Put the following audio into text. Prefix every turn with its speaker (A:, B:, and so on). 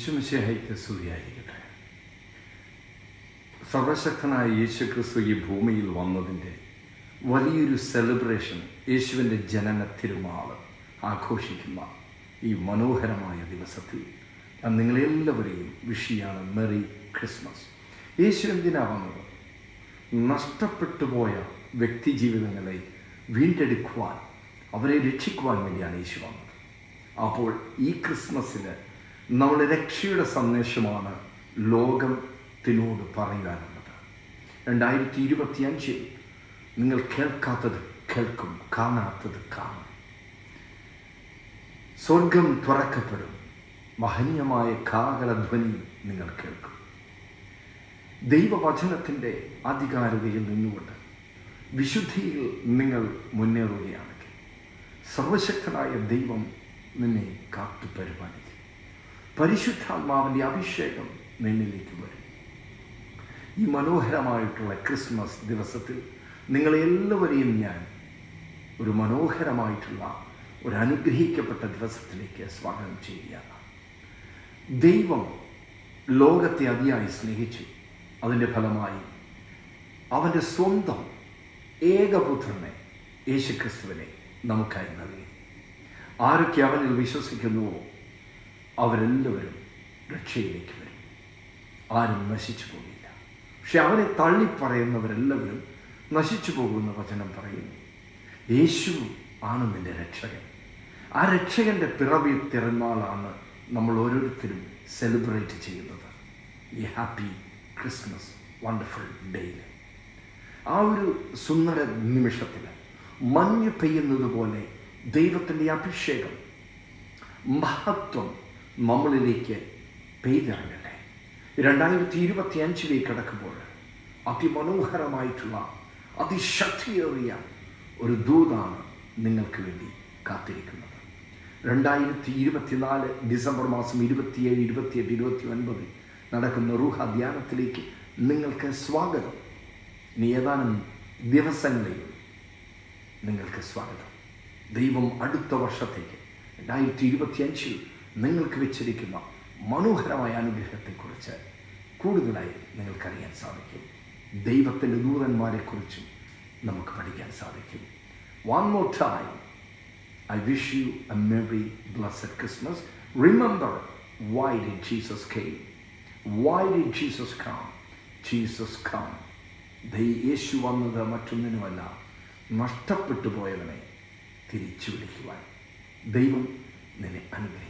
A: യേശുമിശിഹായ്ക്ക് സ്തുതിയായിരിക്കട്ടെ. സർവശക്തനായ യേശുക്രിസ്തു ഈ ഭൂമിയിൽ വന്നതിൻ്റെ വലിയൊരു സെലിബ്രേഷൻ, യേശുവിൻ്റെ ജനന തിരുനാൾ ആഘോഷിക്കുന്ന ഈ മനോഹരമായ ദിവസത്തിൽ ഞാൻ നിങ്ങളെല്ലാവരെയും വിഷയാണ് മെറി ക്രിസ്മസ്. യേശു എന്തിനാണ് വന്നത്? നഷ്ടപ്പെട്ടു പോയ വ്യക്തി ജീവിതങ്ങളെ വീണ്ടെടുക്കുവാൻ, അവരെ രക്ഷിക്കുവാൻ വേണ്ടിയാണ് യേശു വന്നത്. അപ്പോൾ ഈ ക്രിസ്മസിൽ നമ്മുടെ രക്ഷയുടെ സന്ദേശമാണ് ലോകത്തിനോട് പറയുവാനുള്ളത്. 2025 നിങ്ങൾ കേൾക്കാത്തത് കേൾക്കും, കാണാത്തത് കാണും. സ്വർഗം തുറക്കപ്പെടും, മഹനീയമായ കാഹളധ്വനി നിങ്ങൾ കേൾക്കും. ദൈവവചനത്തിൻ്റെ അധികാരതയിൽ നിന്നുകൊണ്ട് വിശുദ്ധിയിൽ നിങ്ങൾ മുന്നേറുകയാണെങ്കിൽ സർവശക്തനായ ദൈവം നിന്നെ കാത്തു പരിപാലിക്കും. പരിശുദ്ധാത്മാവിൻ്റെ അഭിഷേകം നിന്നിലേക്ക് വരും. ഈ മനോഹരമായിട്ടുള്ള ക്രിസ്മസ് ദിവസത്തിൽ നിങ്ങളെല്ലാവരെയും ഞാൻ ഒരു മനോഹരമായിട്ടുള്ള ഒരു അനുഗ്രഹിക്കപ്പെട്ട ദിവസത്തിലേക്ക് സ്വാഗതം ചെയ്യുകയാണ്. ദൈവം ലോകത്തെ അതിയായി സ്നേഹിച്ചു. അതിൻ്റെ ഫലമായി അവൻ്റെ സ്വന്തം ഏകപുത്രനെ യേശുക്രിസ്തുവിനെ നമുക്കായി നൽകി. ആരൊക്കെ അവനിൽ വിശ്വസിക്കുന്നുവോ അവരെല്ലാവരും രക്ഷയിലേക്ക് വരും, ആരും നശിച്ചു പോകില്ല. പക്ഷെ അവനെ തള്ളിപ്പറയുന്നവരെല്ലാവരും നശിച്ചു പോകുന്ന വചനം പറയുന്നു. യേശു ആണ് നിന്റെ രക്ഷകൻ. ആ രക്ഷകൻ്റെ പിറവി തിരുനാളാണ് നമ്മൾ ഓരോരുത്തരും സെലിബ്രേറ്റ് ചെയ്യുന്നത്. ഈ ഹാപ്പി ക്രിസ്മസ് വണ്ടർഫുൾ ഡേയിൽ, ആ ഒരു സുന്ദര നിമിഷത്തിൽ മഞ്ഞ് പെയ്യുന്നത് പോലെ ദൈവത്തിൻ്റെ അഭിഷേകം, മഹത്വം നമ്മളിലേക്ക് പെയ്തിറങ്ങട്ടെ. 2025 കടക്കുമ്പോൾ അതിമനോഹരമായിട്ടുള്ള അതിശക്തിയേറിയ ഒരു ദൂതാണ് നിങ്ങൾക്ക് വേണ്ടി കാത്തിരിക്കുന്നത്. 2024 ഡിസംബർ മാസം 27, 28, 29 നടക്കുന്ന റൂഹ ധ്യാനത്തിലേക്ക് നിങ്ങൾക്ക് സ്വാഗതം. ഇനി ഏതാനും ദിവസങ്ങളെയും നിങ്ങൾക്ക് സ്വാഗതം. ദൈവം അടുത്ത വർഷത്തേക്ക് 2025 നിങ്ങൾക്ക് വെച്ചിരിക്കുന്ന മനോഹരമായ അനുഗ്രഹത്തെക്കുറിച്ച് കൂടുതലായി നിങ്ങൾക്കറിയാൻ സാധിക്കും. ദൈവത്തിൻ്റെ ദൂതന്മാരെക്കുറിച്ചും നമുക്ക് പഠിക്കാൻ സാധിക്കും. One more time, I wish you a merry blessed Christmas. Remember, why did Jesus came? Why did Jesus come? Jesus come. യേശു വന്നത് മറ്റൊന്നിനുമല്ല, നഷ്ടപ്പെട്ടു പോയവനെ തിരിച്ചു വിളിക്കുവാൻ. ദൈവം നിന്നെ അനുഗ്രഹിക്കും.